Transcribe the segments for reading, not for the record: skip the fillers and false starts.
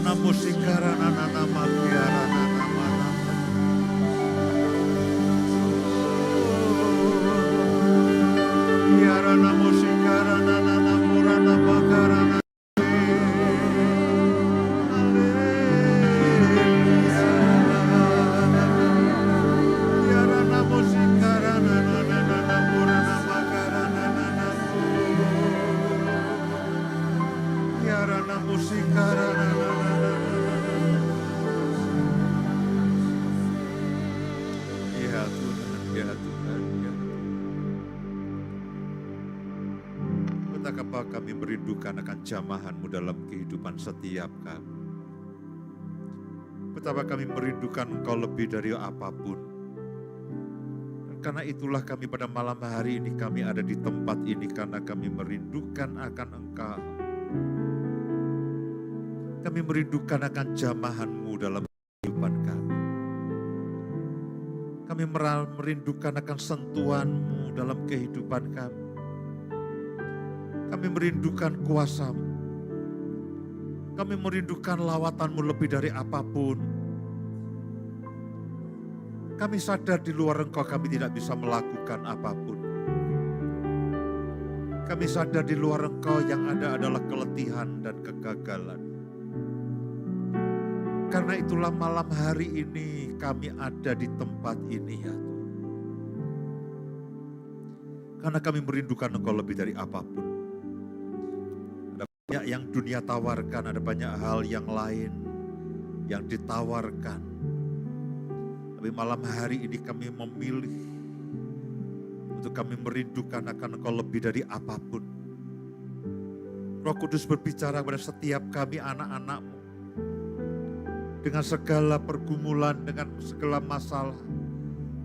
Yarana musikarana nana makiarana nama nama. Yarana musikarana nana murana makarana. Yarana musikarana nana murana makarana nana. Yarana musikarana nana. Ya Tuhan, ya Tuhan, ya Tuhan. Betapa kami merindukan akan jamahan-Mu dalam kehidupan setiap kami. Betapa kami merindukan Engkau lebih dari apapun. Dan karena itulah kami pada malam hari ini kami ada di tempat ini karena kami merindukan akan Engkau. Kami merindukan akan jamahan-Mu dalam kehidupan kami. Kami merindukan akan sentuhan-Mu dalam kehidupan kami. Kami merindukan kuasa-Mu. Kami merindukan lawatan-Mu lebih dari apapun. Kami sadar di luar Engkau kami tidak bisa melakukan apapun. Kami sadar di luar Engkau yang ada adalah keletihan dan kegagalan. Karena itulah malam hari ini kami ada di tempat ini ya Tuhan. Karena kami merindukan Engkau lebih dari apapun. Ada banyak yang dunia tawarkan, ada banyak hal yang lain yang ditawarkan. Tapi malam hari ini kami memilih untuk kami merindukan akan Engkau lebih dari apapun. Roh Kudus berbicara kepada setiap kami anak-anak-Mu. Dengan segala pergumulan, dengan segala masalah,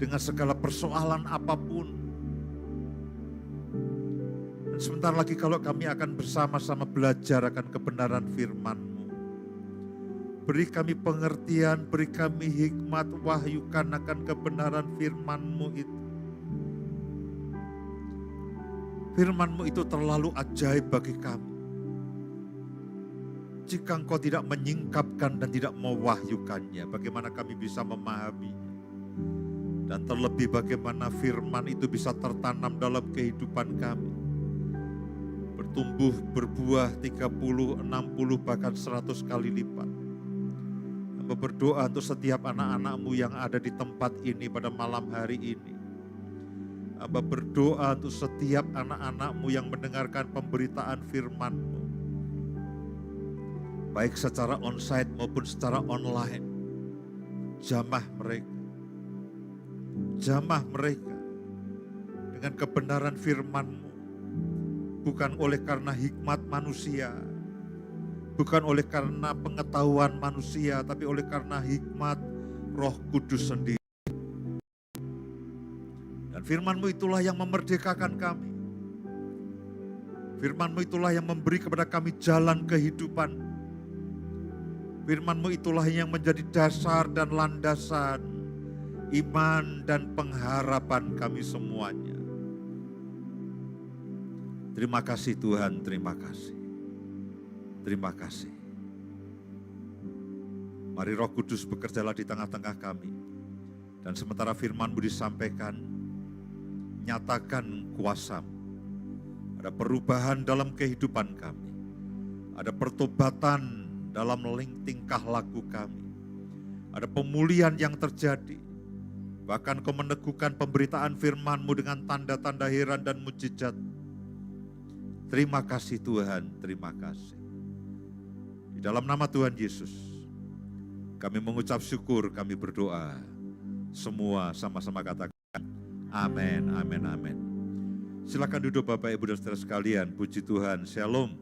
dengan segala persoalan apapun. Dan sebentar lagi kalau kami akan bersama-sama belajar akan kebenaran firman-Mu. Beri kami pengertian, beri kami hikmat, wahyukan akan kebenaran firman-Mu itu. Firman-Mu itu terlalu ajaib bagi kami. Jika Engkau tidak menyingkapkan dan tidak mewahyukannya, bagaimana kami bisa memahaminya? Dan terlebih bagaimana firman itu bisa tertanam dalam kehidupan kami. Bertumbuh, berbuah 30, 60, bahkan 100 kali lipat. Hamba berdoa untuk setiap anak-anak-Mu yang ada di tempat ini pada malam hari ini. Hamba berdoa untuk setiap anak-anak-Mu yang mendengarkan pemberitaan firman-Mu. Baik secara onsite maupun secara online. Jamah mereka dengan kebenaran firman-Mu. Bukan oleh karena hikmat manusia, bukan oleh karena pengetahuan manusia, tapi oleh karena hikmat Roh Kudus sendiri. Dan firman-Mu itulah yang memerdekakan kami. Firman-Mu itulah yang memberi kepada kami jalan kehidupan. Firman-Mu itulah yang menjadi dasar dan landasan iman dan pengharapan kami semuanya. Terima kasih Tuhan, terima kasih. Terima kasih. Mari Roh Kudus bekerjalah di tengah-tengah kami. Dan sementara firman-Mu disampaikan, nyatakan kuasa-Mu. Ada perubahan dalam kehidupan kami. Ada pertobatan dalam tingkah laku kami. Ada pemulihan yang terjadi. Bahkan Kau meneguhkan pemberitaan firman-Mu dengan tanda-tanda heran dan mujizat. Terima kasih Tuhan, terima kasih. Di dalam nama Tuhan Yesus, kami mengucap syukur, kami berdoa. Semua sama-sama katakan, amin, amin, amin. Silakan duduk Bapak Ibu dan saudara sekalian, puji Tuhan, shalom.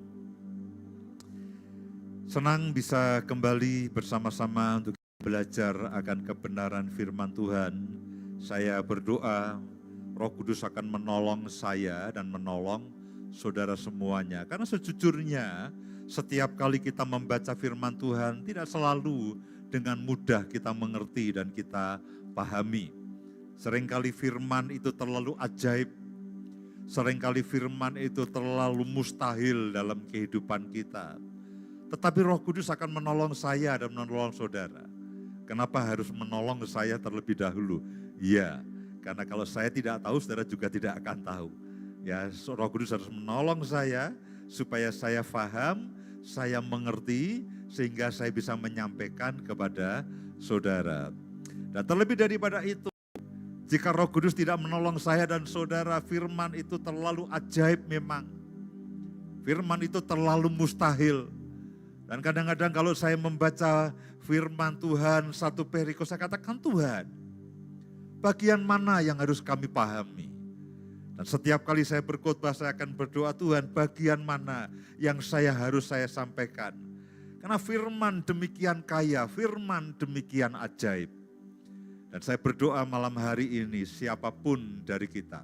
Senang bisa kembali bersama-sama untuk belajar akan kebenaran firman Tuhan. Saya berdoa Roh Kudus akan menolong saya dan menolong saudara semuanya. Karena sejujurnya setiap kali kita membaca firman Tuhan tidak selalu dengan mudah kita mengerti dan kita pahami. Seringkali firman itu terlalu ajaib. Seringkali firman itu terlalu mustahil dalam kehidupan kita. Tetapi Roh Kudus akan menolong saya dan menolong saudara. Kenapa harus menolong saya terlebih dahulu? Ya, karena kalau saya tidak tahu, saudara juga tidak akan tahu. Ya, Roh Kudus harus menolong saya supaya saya paham, saya mengerti, sehingga saya bisa menyampaikan kepada saudara. Dan terlebih daripada itu, jika Roh Kudus tidak menolong saya dan saudara, firman itu terlalu ajaib memang. Firman itu terlalu mustahil. Dan kadang-kadang kalau saya membaca firman Tuhan satu perikop, saya katakan, Tuhan, bagian mana yang harus kami pahami? Dan setiap kali saya berkhotbah, saya akan berdoa, Tuhan, bagian mana yang harus saya sampaikan? Karena firman demikian kaya, firman demikian ajaib. Dan saya berdoa malam hari ini, siapapun dari kita,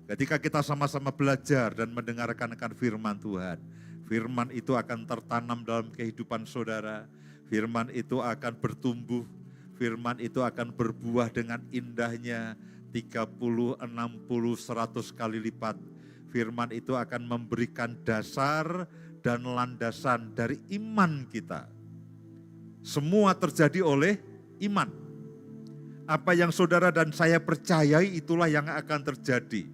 ketika kita sama-sama belajar dan mendengarkan akan firman Tuhan, firman itu akan tertanam dalam kehidupan saudara, firman itu akan bertumbuh, firman itu akan berbuah dengan indahnya 30, 60, 100 kali lipat. Firman itu akan memberikan dasar dan landasan dari iman kita. Semua terjadi oleh iman. Apa yang saudara dan saya percayai itulah yang akan terjadi.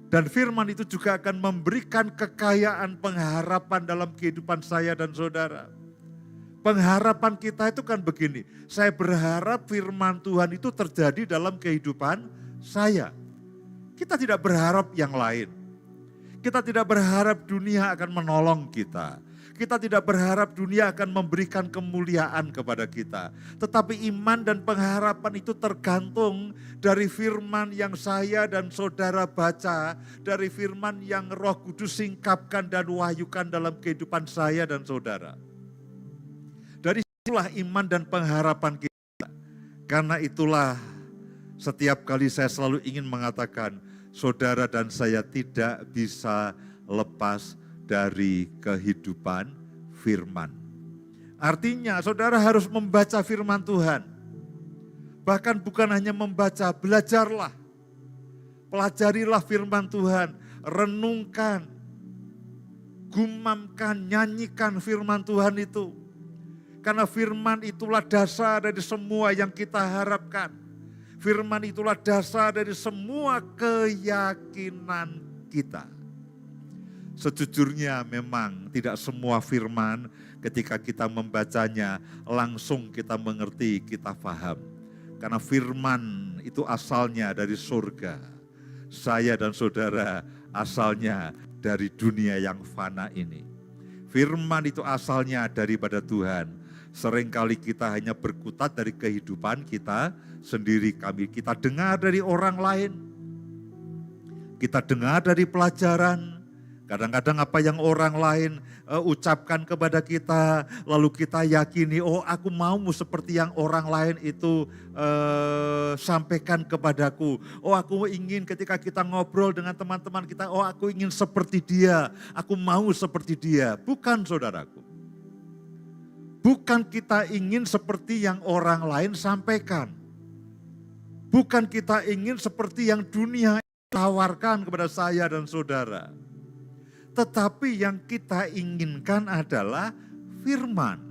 Dan firman itu juga akan memberikan kekayaan pengharapan dalam kehidupan saya dan saudara. Pengharapan kita itu kan begini, saya berharap firman Tuhan itu terjadi dalam kehidupan saya. Kita tidak berharap yang lain. Kita tidak berharap dunia akan menolong kita. Kita tidak berharap dunia akan memberikan kemuliaan kepada kita. Tetapi iman dan pengharapan itu tergantung dari firman yang saya dan saudara baca. Dari firman yang Roh Kudus singkapkan dan wahyukan dalam kehidupan saya dan saudara. Dari situlah iman dan pengharapan kita. Karena itulah setiap kali saya selalu ingin mengatakan, saudara dan saya tidak bisa lepas dari kehidupan firman. Artinya saudara harus membaca firman Tuhan. Bahkan bukan hanya membaca, belajarlah. Pelajarilah firman Tuhan, renungkan, gumamkan, nyanyikan firman Tuhan itu. Karena firman itulah dasar dari semua yang kita harapkan. Firman itulah dasar dari semua keyakinan kita. Sejujurnya memang tidak semua firman ketika kita membacanya langsung kita mengerti, kita paham. Karena firman itu asalnya dari surga. Saya dan saudara asalnya dari dunia yang fana ini. Firman itu asalnya daripada Tuhan. Seringkali kita hanya berkutat dari kehidupan kita sendiri. Kita dengar dari orang lain. Kita dengar dari pelajaran. Kadang-kadang apa yang orang lain ucapkan kepada kita, lalu kita yakini, oh aku mau seperti yang orang lain itu sampaikan kepadaku. Oh aku ingin ketika kita ngobrol dengan teman-teman kita, oh aku ingin seperti dia, aku mau seperti dia. Bukan saudaraku. Bukan kita ingin seperti yang orang lain sampaikan. Bukan kita ingin seperti yang dunia tawarkan kepada saya dan saudara. Tetapi yang kita inginkan adalah firman.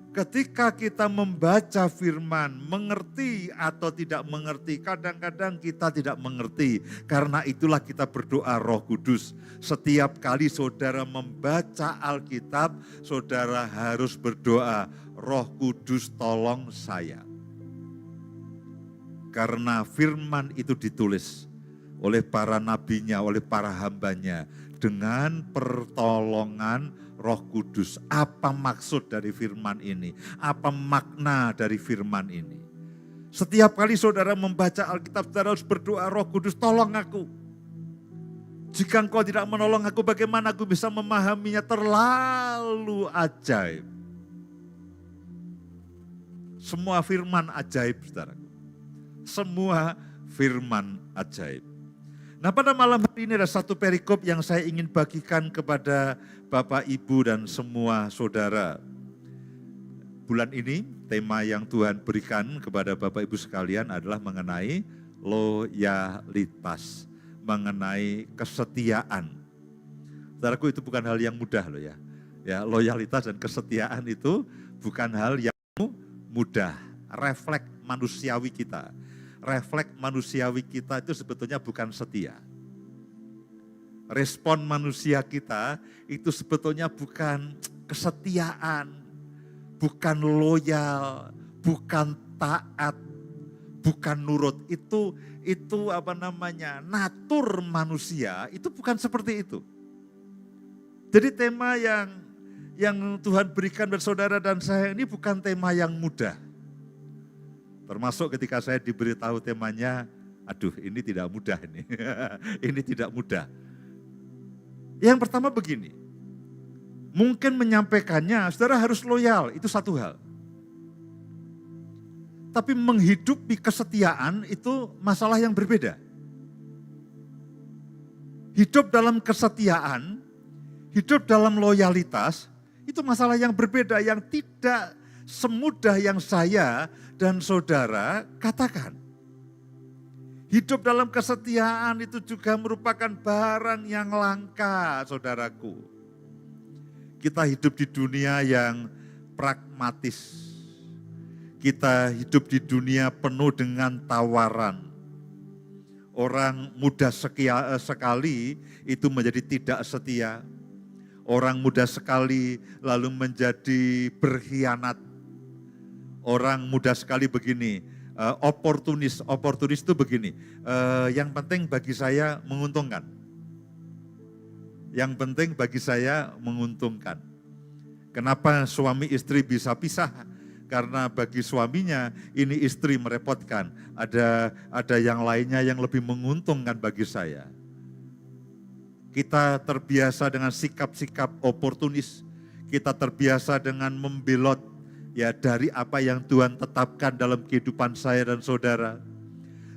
Ketika kita membaca firman, mengerti atau tidak mengerti, kadang-kadang kita tidak mengerti. Karena itulah kita berdoa Roh Kudus. Setiap kali saudara membaca Alkitab, saudara harus berdoa, Roh Kudus tolong saya. Karena firman itu ditulis oleh para nabinya, oleh para hambanya, dengan pertolongan Roh Kudus. Apa maksud dari firman ini? Apa makna dari firman ini? Setiap kali saudara membaca Alkitab, saudara harus berdoa, Roh Kudus tolong aku. Jika engkau tidak menolong aku, bagaimana aku bisa memahaminya? Terlalu ajaib. Semua firman ajaib, saudara. Semua firman ajaib. Nah pada malam hari ini ada satu perikop yang saya ingin bagikan kepada Bapak, Ibu dan semua saudara. Bulan ini tema yang Tuhan berikan kepada Bapak Ibu sekalian adalah mengenai loyalitas, mengenai kesetiaan. Saudaraku itu bukan hal yang mudah loh ya. Ya, loyalitas dan kesetiaan itu bukan hal yang mudah. Refleks manusiawi kita. Refleks manusiawi kita itu sebetulnya bukan setia. Respon manusia kita itu sebetulnya bukan kesetiaan, bukan loyal, bukan taat, bukan nurut. Itu natur manusia itu bukan seperti itu. Jadi tema yang Tuhan berikan buat saudara dan saya ini bukan tema yang mudah. Termasuk ketika saya diberitahu temanya, aduh ini tidak mudah ini. Ini tidak mudah. Yang pertama begini, mungkin menyampaikannya saudara harus loyal, itu satu hal. Tapi menghidupi kesetiaan itu masalah yang berbeda. Hidup dalam kesetiaan, hidup dalam loyalitas, itu masalah yang berbeda, yang tidak semudah yang saya dan saudara katakan. Hidup dalam kesetiaan itu juga merupakan barang yang langka, saudaraku. Kita hidup di dunia yang pragmatis. Kita hidup di dunia penuh dengan tawaran. Orang mudah sekali itu menjadi tidak setia. Orang mudah sekali lalu menjadi berkhianat. Orang mudah sekali begini, oportunis itu begini, yang penting bagi saya menguntungkan. Yang penting bagi saya menguntungkan. Kenapa suami istri bisa pisah? Karena bagi suaminya ini istri merepotkan, ada yang lainnya yang lebih menguntungkan bagi saya. Kita terbiasa dengan sikap-sikap oportunis, kita terbiasa dengan membelot ya dari apa yang Tuhan tetapkan dalam kehidupan saya dan saudara.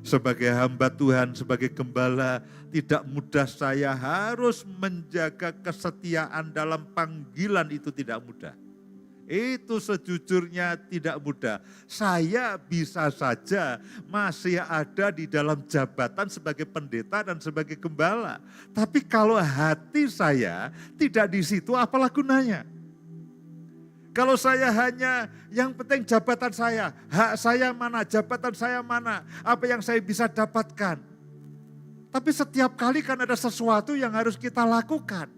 Sebagai hamba Tuhan, sebagai gembala, tidak mudah saya harus menjaga kesetiaan dalam panggilan itu tidak mudah. Itu sejujurnya tidak mudah. Saya bisa saja masih ada di dalam jabatan sebagai pendeta dan sebagai gembala. Tapi kalau hati saya tidak di situ, apalah gunanya? Kalau saya hanya yang penting jabatan saya, hak saya mana, jabatan saya mana, apa yang saya bisa dapatkan. Tapi setiap kali kan ada sesuatu yang harus kita lakukan.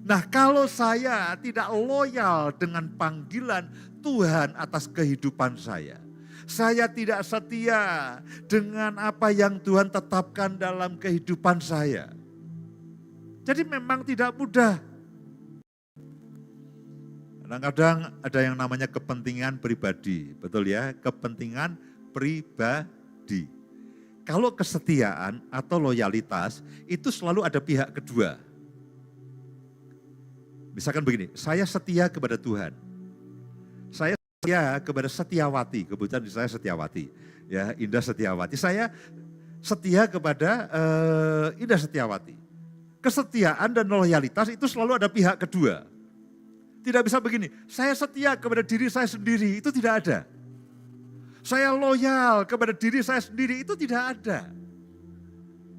Nah, kalau saya tidak loyal dengan panggilan Tuhan atas kehidupan saya tidak setia dengan apa yang Tuhan tetapkan dalam kehidupan saya. Jadi memang tidak mudah. Kadang-kadang ada yang namanya kepentingan pribadi, betul ya? Kepentingan pribadi. Kalau kesetiaan atau loyalitas itu selalu ada pihak kedua. Misalkan begini, saya setia kepada Tuhan. Saya setia kepada Setiawati, kebetulan saya Setiawati. Ya, Indah Setiawati. Saya setia kepada Indah Setiawati. Kesetiaan dan loyalitas itu selalu ada pihak kedua. Tidak bisa begini, saya setia kepada diri saya sendiri, itu tidak ada. Saya loyal kepada diri saya sendiri, itu tidak ada.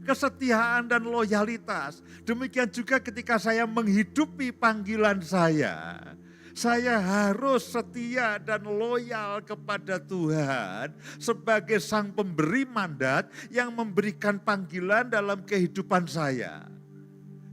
Kesetiaan dan loyalitas. Demikian juga ketika saya menghidupi panggilan saya harus setia dan loyal kepada Tuhan sebagai sang pemberi mandat yang memberikan panggilan dalam kehidupan saya.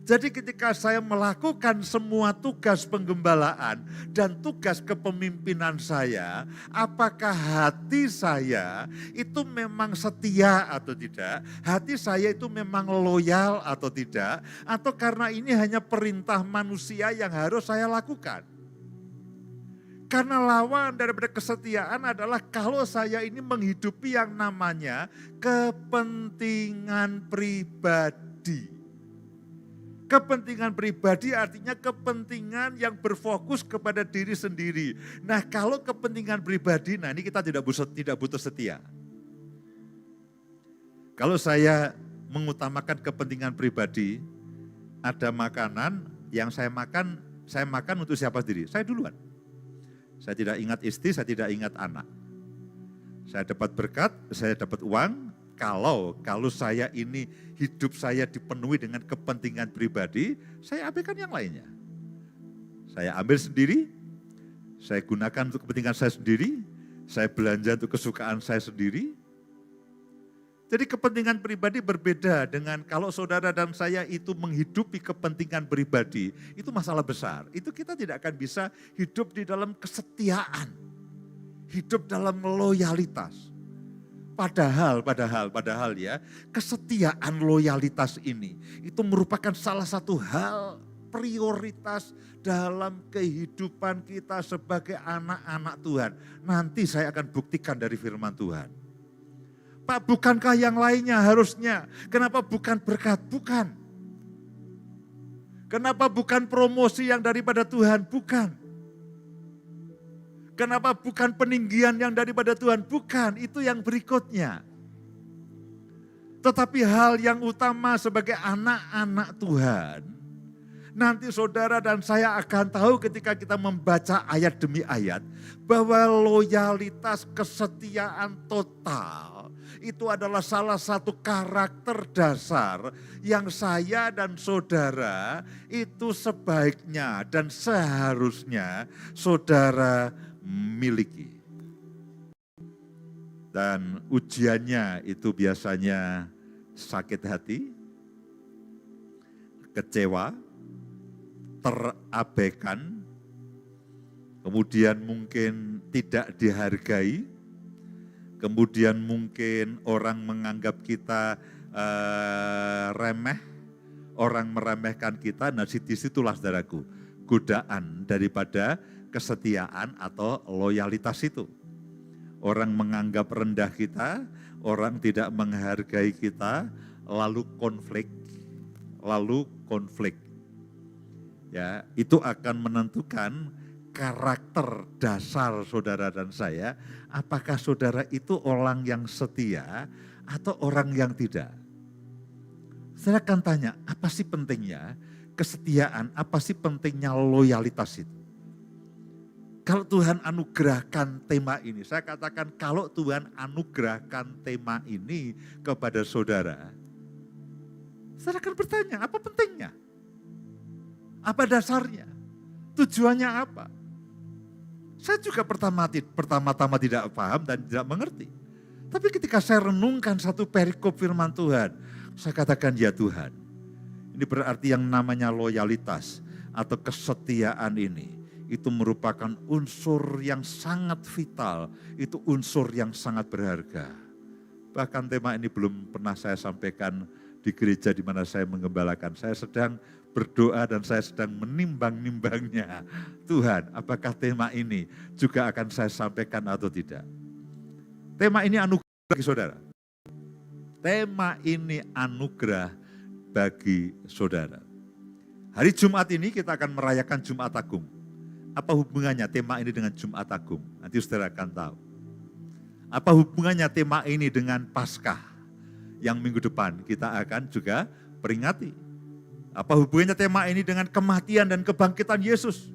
Jadi ketika saya melakukan semua tugas penggembalaan dan tugas kepemimpinan saya, apakah hati saya itu memang setia atau tidak? Hati saya itu memang loyal atau tidak? Atau karena ini hanya perintah manusia yang harus saya lakukan? Karena lawan daripada kesetiaan adalah kalau saya ini menghidupi yang namanya kepentingan pribadi. Kepentingan pribadi artinya kepentingan yang berfokus kepada diri sendiri. Nah, kalau kepentingan pribadi, nah ini kita tidak butuh setia. Kalau saya mengutamakan kepentingan pribadi, ada makanan yang saya makan untuk siapa sendiri? Saya duluan. Saya tidak ingat istri, saya tidak ingat anak. Saya dapat berkat, saya dapat uang. Kalau saya ini hidup saya dipenuhi dengan kepentingan pribadi, saya abaikan yang lainnya. Saya ambil sendiri, saya gunakan untuk kepentingan saya sendiri, saya belanja untuk kesukaan saya sendiri. Jadi kepentingan pribadi berbeda dengan kalau saudara dan saya itu menghidupi kepentingan pribadi, itu masalah besar. Itu kita tidak akan bisa hidup di dalam kesetiaan, hidup dalam loyalitas. Padahal ya, kesetiaan loyalitas ini itu merupakan salah satu hal prioritas dalam kehidupan kita sebagai anak-anak Tuhan. Nanti saya akan buktikan dari firman Tuhan. Pak, bukankah yang lainnya harusnya? Kenapa bukan berkat? Bukan. Kenapa bukan promosi yang daripada Tuhan? Bukan. Kenapa bukan peninggian yang daripada Tuhan? Bukan, itu yang berikutnya. Tetapi hal yang utama sebagai anak-anak Tuhan, nanti saudara dan saya akan tahu ketika kita membaca ayat demi ayat, bahwa loyalitas, kesetiaan total, itu adalah salah satu karakter dasar yang saya dan saudara itu sebaiknya dan seharusnya saudara miliki. Dan ujiannya itu biasanya sakit hati, kecewa, terabaikan, kemudian mungkin tidak dihargai, kemudian mungkin orang menganggap kita remeh, orang meremehkan kita. Nah, disitulah saudaraku, godaan daripada kesetiaan atau loyalitas itu. Orang menganggap rendah kita, orang tidak menghargai kita, lalu konflik. Ya, itu akan menentukan karakter dasar saudara dan saya, apakah saudara itu orang yang setia atau orang yang tidak. Saya akan tanya, apa sih pentingnya kesetiaan, apa sih pentingnya loyalitas itu? Kalau Tuhan anugerahkan tema ini, saya katakan kalau Tuhan anugerahkan tema ini kepada saudara, saudara akan bertanya, apa pentingnya? Apa dasarnya? Tujuannya apa? Saya juga pertama-tama tidak paham dan tidak mengerti. Tapi ketika saya renungkan satu perikop firman Tuhan, saya katakan ya Tuhan, ini berarti yang namanya loyalitas atau kesetiaan ini, itu merupakan unsur yang sangat vital, itu unsur yang sangat berharga. Bahkan tema ini belum pernah saya sampaikan di gereja di mana saya menggembalakan. Saya sedang berdoa dan saya sedang menimbang-nimbangnya. Tuhan, apakah tema ini juga akan saya sampaikan atau tidak? Tema ini anugerah bagi saudara. Tema ini anugerah bagi saudara. Hari Jumat ini kita akan merayakan Jumat Agung. Apa hubungannya tema ini dengan Jumat Agung? Nanti saudara akan tahu. Apa hubungannya tema ini dengan Paskah yang minggu depan kita akan juga peringati? Apa hubungannya tema ini dengan kematian dan kebangkitan Yesus?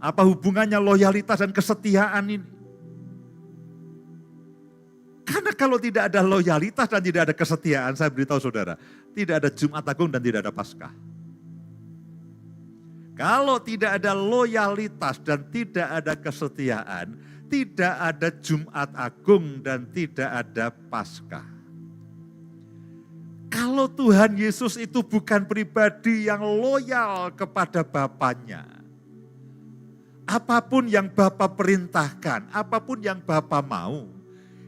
Apa hubungannya loyalitas dan kesetiaan ini? Karena kalau tidak ada loyalitas dan tidak ada kesetiaan, saya beritahu saudara, tidak ada Jumat Agung dan tidak ada Paskah. Kalau tidak ada loyalitas dan tidak ada kesetiaan, tidak ada Jumat Agung dan tidak ada Paskah. Kalau Tuhan Yesus itu bukan pribadi yang loyal kepada Bapaknya, apapun yang Bapa perintahkan, apapun yang Bapa mau,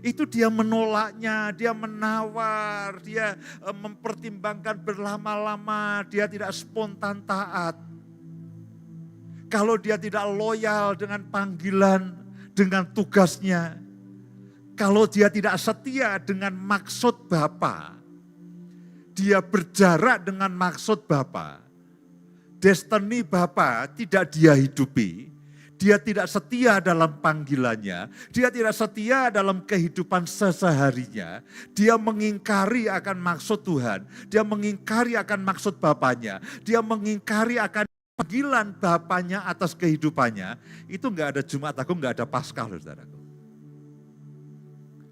itu dia menolaknya, dia menawar, dia mempertimbangkan berlama-lama, dia tidak spontan taat. Kalau dia tidak loyal dengan panggilan, dengan tugasnya, kalau dia tidak setia dengan maksud Bapa, dia berjarak dengan maksud Bapa, destiny Bapa tidak dia hidupi, dia tidak setia dalam panggilannya, dia tidak setia dalam kehidupan seseharinya, dia mengingkari akan maksud Tuhan, dia mengingkari akan maksud Bapaknya, dia mengingkari akan panggilan Bapaknya atas kehidupannya, itu enggak ada Jumat Agung, enggak ada Paskah, saudaraku.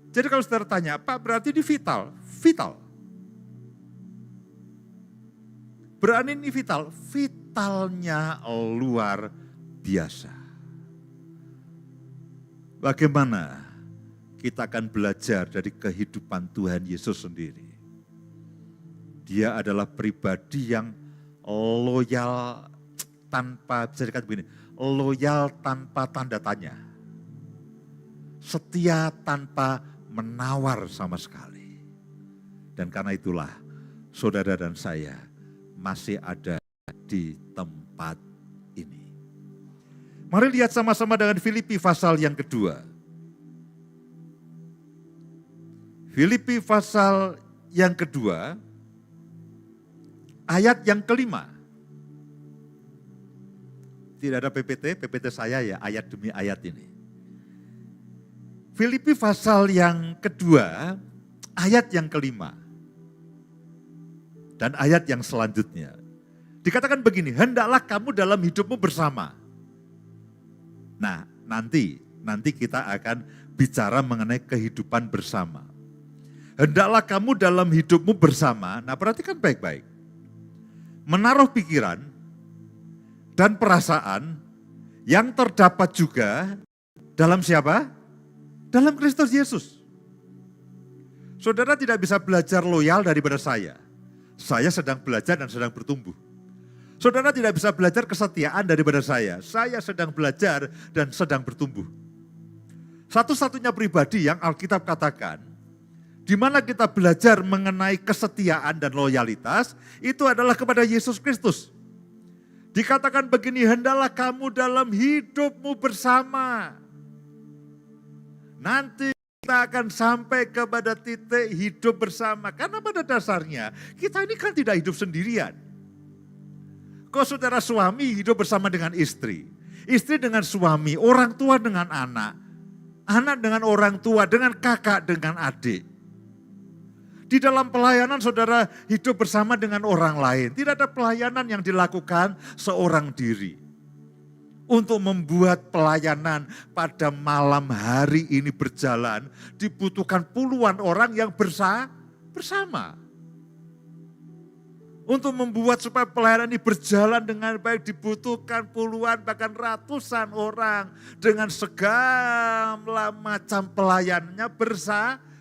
Jadi kalau saudara tanya, Pak berarti ini vital? Vital. Berani ini vital? Vital. totalnya luar biasa. Bagaimana kita akan belajar dari kehidupan Tuhan Yesus sendiri? Dia adalah pribadi yang loyal tanpa, bisa dikatakan begini, loyal tanpa tanda tanya. Setia tanpa menawar sama sekali. Dan karena itulah saudara dan saya masih ada di tempat ini. Mari lihat sama-sama dengan Filipi pasal yang kedua. Filipi pasal yang kedua, ayat yang kelima. Tidak ada PPT saya ya, ayat demi ayat ini. Filipi pasal yang kedua, ayat yang kelima. Dan ayat yang selanjutnya. Dikatakan begini, hendaklah kamu dalam hidupmu bersama. Nah, nanti kita akan bicara mengenai kehidupan bersama. Hendaklah kamu dalam hidupmu bersama, nah perhatikan baik-baik. Menaruh pikiran dan perasaan yang terdapat juga dalam siapa? Dalam Kristus Yesus. Saudara tidak bisa belajar loyal daripada saya. Saya sedang belajar dan sedang bertumbuh. Saudara tidak bisa belajar kesetiaan daripada saya. Saya sedang belajar dan sedang bertumbuh. Satu-satunya pribadi yang Alkitab katakan, di mana kita belajar mengenai kesetiaan dan loyalitas, itu adalah kepada Yesus Kristus. Dikatakan begini, hendaklah kamu dalam hidupmu bersama. Nanti kita akan sampai kepada titik hidup bersama. Karena pada dasarnya kita ini kan tidak hidup sendirian. Kau saudara suami hidup bersama dengan istri. Istri dengan suami, orang tua dengan anak. Anak dengan orang tua, dengan kakak, dengan adik. Di dalam pelayanan saudara hidup bersama dengan orang lain. Tidak ada pelayanan yang dilakukan seorang diri. Untuk membuat pelayanan pada malam hari ini berjalan, dibutuhkan puluhan orang yang bersama. Untuk membuat supaya pelayanan ini berjalan dengan baik dibutuhkan puluhan bahkan ratusan orang dengan segala macam pelayanannya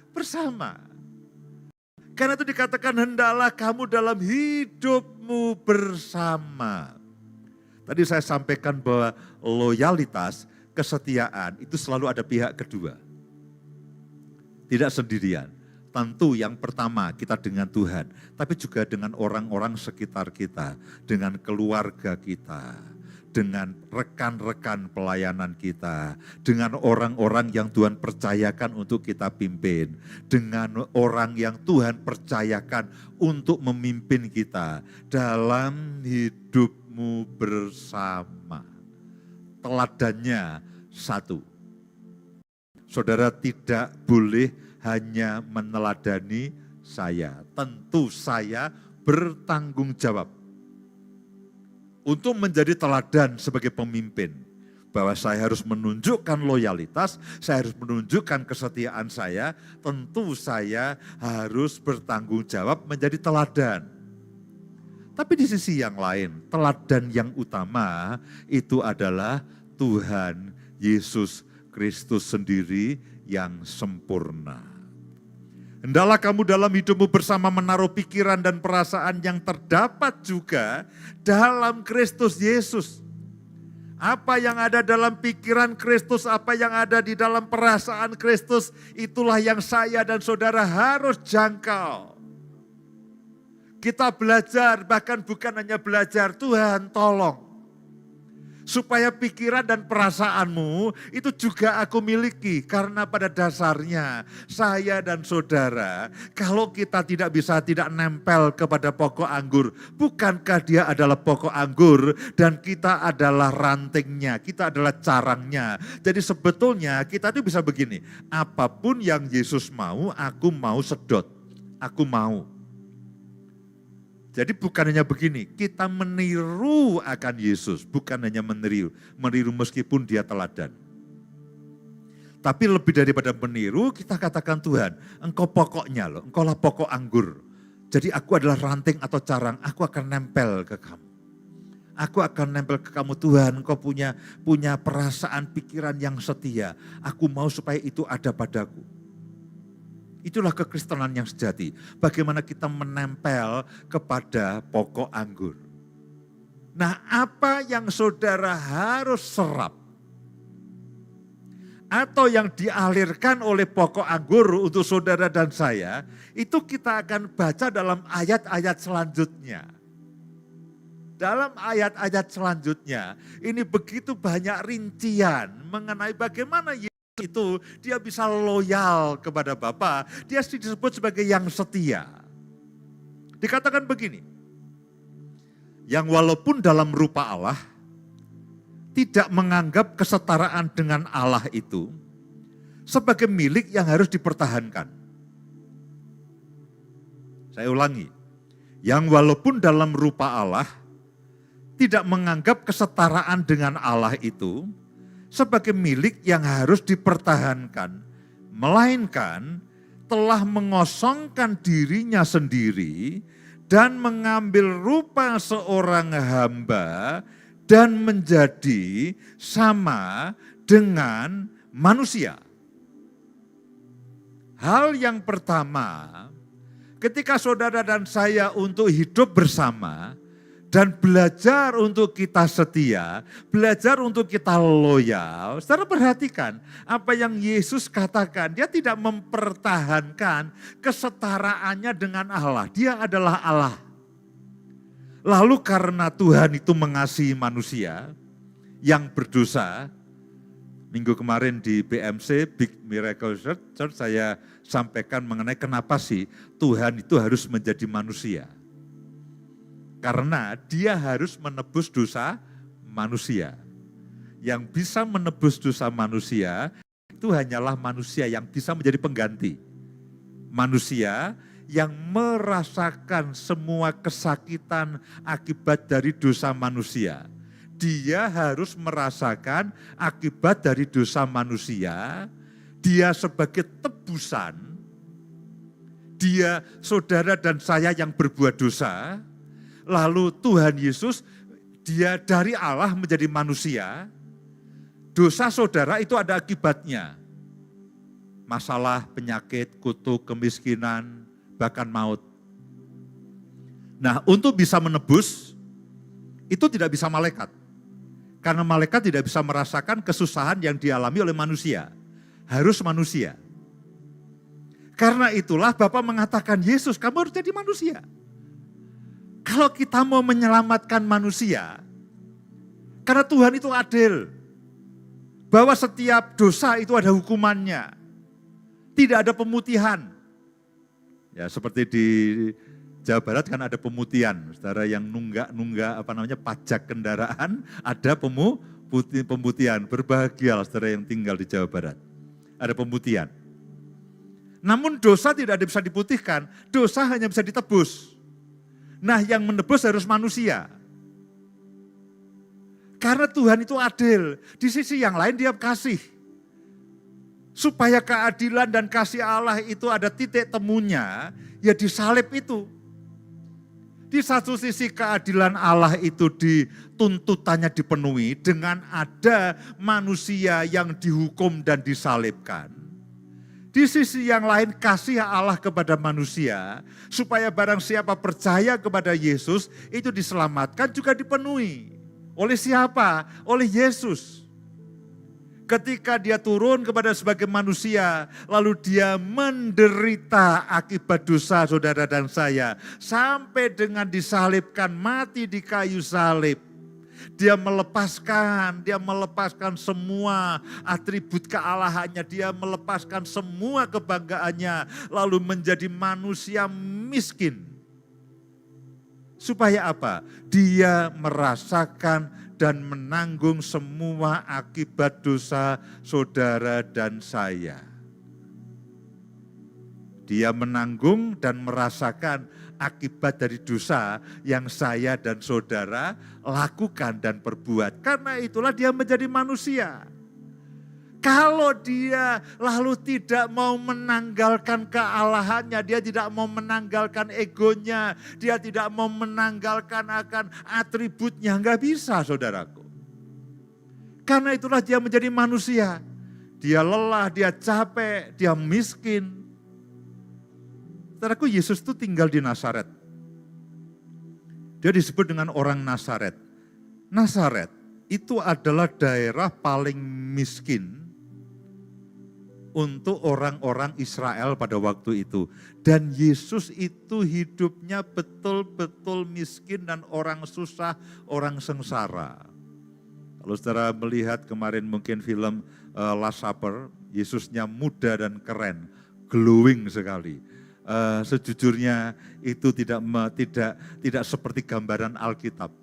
bersama. Karena itu dikatakan hendaklah kamu dalam hidupmu bersama. Tadi saya sampaikan bahwa loyalitas, kesetiaan itu selalu ada pihak kedua. Tidak sendirian. Tentu yang pertama kita dengan Tuhan, tapi juga dengan orang-orang sekitar kita, dengan keluarga kita, dengan rekan-rekan pelayanan kita, dengan orang-orang yang Tuhan percayakan untuk kita pimpin, dengan orang yang Tuhan percayakan untuk memimpin kita dalam hidupmu bersama. Teladannya satu, saudara tidak boleh hanya meneladani saya. Tentu saya bertanggung jawab untuk menjadi teladan sebagai pemimpin. Bahwa saya harus menunjukkan loyalitas, saya harus menunjukkan kesetiaan saya. Tentu saya harus bertanggung jawab menjadi teladan. Tapi di sisi yang lain, teladan yang utama itu adalah Tuhan Yesus Kristus sendiri yang sempurna. Hendaklah kamu dalam hidupmu bersama menaruh pikiran dan perasaan yang terdapat juga dalam Kristus Yesus. Apa yang ada dalam pikiran Kristus, apa yang ada di dalam perasaan Kristus, itulah yang saya dan saudara harus jangkau. Kita belajar, bahkan bukan hanya belajar, Tuhan tolong. Supaya pikiran dan perasaanmu itu juga aku miliki. Karena pada dasarnya saya dan saudara, kalau kita tidak nempel kepada pokok anggur, bukankah dia adalah pokok anggur dan kita adalah rantingnya, kita adalah carangnya. Jadi sebetulnya kita itu bisa begini, apapun yang Yesus mau, aku mau sedot, aku mau. Jadi bukan hanya begini, kita meniru akan Yesus, bukan hanya meniru meskipun dia teladan. Tapi lebih daripada meniru, kita katakan Tuhan, engkau pokoknya loh, engkau lah pokok anggur. Jadi aku adalah ranting atau carang, aku akan nempel ke kamu. Aku akan nempel ke kamu Tuhan, Engkau punya perasaan pikiran yang setia. Aku mau supaya itu ada padaku. Itulah kekristenan yang sejati. Bagaimana kita menempel kepada pokok anggur. Nah, apa yang saudara harus serap? Atau yang dialirkan oleh pokok anggur untuk saudara dan saya, itu kita akan baca dalam ayat-ayat selanjutnya. Dalam ayat-ayat selanjutnya, ini begitu banyak rincian mengenai bagaimana Yesus itu dia bisa loyal kepada Bapa. Dia disebut sebagai yang setia. Dikatakan begini, yang walaupun dalam rupa Allah, tidak menganggap kesetaraan dengan Allah itu sebagai milik yang harus dipertahankan. Saya ulangi, yang walaupun dalam rupa Allah, tidak menganggap kesetaraan dengan Allah itu sebagai milik yang harus dipertahankan, melainkan telah mengosongkan dirinya sendiri dan mengambil rupa seorang hamba dan menjadi sama dengan manusia. Hal yang pertama, ketika saudara dan saya untuk hidup bersama, dan belajar untuk kita setia, belajar untuk kita loyal. Saudara perhatikan apa yang Yesus katakan. Dia tidak mempertahankan kesetaraannya dengan Allah. Dia adalah Allah. Lalu karena Tuhan itu mengasihi manusia yang berdosa, minggu kemarin di BMC, Big Miracle Church, saya sampaikan mengenai kenapa sih Tuhan itu harus menjadi manusia. Karena dia harus menebus dosa manusia. Yang bisa menebus dosa manusia itu hanyalah manusia yang bisa menjadi pengganti. Manusia yang merasakan semua kesakitan akibat dari dosa manusia. Dia harus merasakan akibat dari dosa manusia. Dia sebagai tebusan. Dia saudara dan saya yang berbuat dosa. Lalu Tuhan Yesus, dia dari Allah menjadi manusia. Dosa saudara itu ada akibatnya. Masalah, penyakit, kutuk, kemiskinan, bahkan maut. Nah, untuk bisa menebus, itu tidak bisa malaikat. Karena malaikat tidak bisa merasakan kesusahan yang dialami oleh manusia. Harus manusia. Karena itulah Bapa mengatakan, Yesus kamu harus jadi manusia. Kalau kita mau menyelamatkan manusia, karena Tuhan itu adil, bahwa setiap dosa itu ada hukumannya, tidak ada pemutihan. Ya seperti di Jawa Barat kan ada pemutihan, saudara yang nunggak pajak kendaraan, ada pemutihan. Berbahagialah saudara yang tinggal di Jawa Barat, ada pemutihan. Namun dosa tidak ada bisa diputihkan, dosa hanya bisa ditebus. Nah yang menebus harus manusia. Karena Tuhan itu adil. Di sisi yang lain dia kasih. Supaya keadilan dan kasih Allah itu ada titik temunya, ya di salib itu. Di satu sisi keadilan Allah itu tuntutannya dipenuhi dengan ada manusia yang dihukum dan disalibkan. Di sisi yang lain kasih Allah kepada manusia supaya barang siapa percaya kepada Yesus itu diselamatkan juga dipenuhi. Oleh siapa? Oleh Yesus. Ketika dia turun kepada sebagai manusia lalu dia menderita akibat dosa saudara dan saya sampai dengan disalibkan mati di kayu salib. Dia melepaskan semua atribut kealahannya, dia melepaskan semua kebanggaannya, lalu menjadi manusia miskin. Supaya apa? Dia merasakan dan menanggung semua akibat dosa saudara dan saya. Dia menanggung dan merasakan akibat dari dosa yang saya dan saudara lakukan dan perbuat. Karena itulah dia menjadi manusia. Kalau dia lalu tidak mau menanggalkan kealahannya, dia tidak mau menanggalkan egonya, dia tidak mau menanggalkan akan atributnya, enggak bisa saudaraku. Karena itulah dia menjadi manusia. Dia lelah, dia capek, dia miskin. Saudaraku, Yesus itu tinggal di Nazaret. Dia disebut dengan orang Nazaret. Nazaret itu adalah daerah paling miskin untuk orang-orang Israel pada waktu itu. Dan Yesus itu hidupnya betul-betul miskin dan orang susah, orang sengsara. Kalau saudara melihat kemarin mungkin film Last Supper, Yesusnya muda dan keren, glowing sekali. Sejujurnya itu tidak seperti gambaran Alkitab.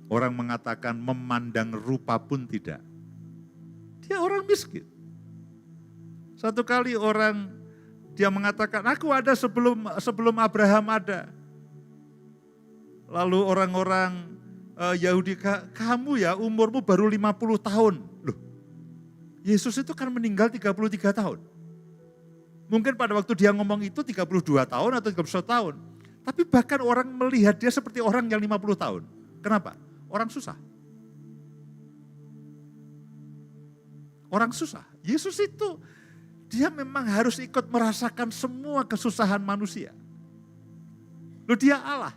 Orang mengatakan memandang rupa pun tidak. Dia orang miskin. Satu kali dia mengatakan, aku ada sebelum Abraham ada. Lalu orang-orang Yahudi, kamu ya umurmu baru 50 tahun. Loh, Yesus itu kan meninggal 33 tahun. Mungkin pada waktu dia ngomong itu 32 tahun atau 31 tahun. Tapi bahkan orang melihat dia seperti orang yang 50 tahun. Kenapa? Orang susah. Orang susah. Yesus itu dia memang harus ikut merasakan semua kesusahan manusia. Loh, dia Allah.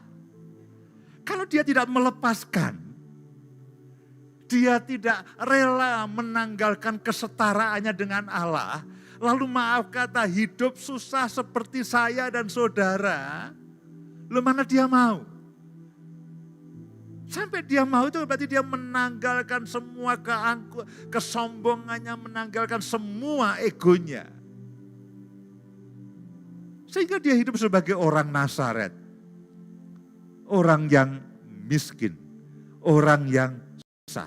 Kalau dia tidak melepaskan, dia tidak rela menanggalkan kesetaraannya dengan Allah, lalu maaf kata hidup susah seperti saya dan saudara, loh mana dia mau? Sampai dia mau itu berarti dia menanggalkan semua kesombongannya, menanggalkan semua egonya. Sehingga dia hidup sebagai orang Nazaret. Orang yang miskin, orang yang susah.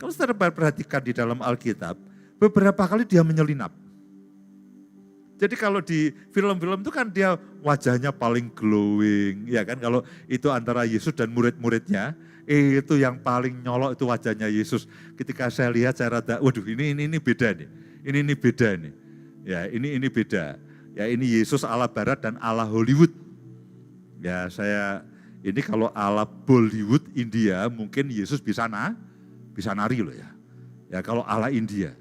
Kalau saudara perhatikan di dalam Alkitab, beberapa kali dia menyelinap. Jadi kalau di film-film itu kan dia wajahnya paling glowing, ya kan? Kalau itu antara Yesus dan murid-muridnya, itu yang paling nyolok itu wajahnya Yesus. Ketika saya lihat, saya rasa, waduh ini beda nih, ini beda nih. Ya ini beda. Ya ini Yesus ala Barat dan ala Hollywood. Ya ini kalau ala Bollywood India mungkin Yesus bisa nari loh ya. Ya kalau ala India.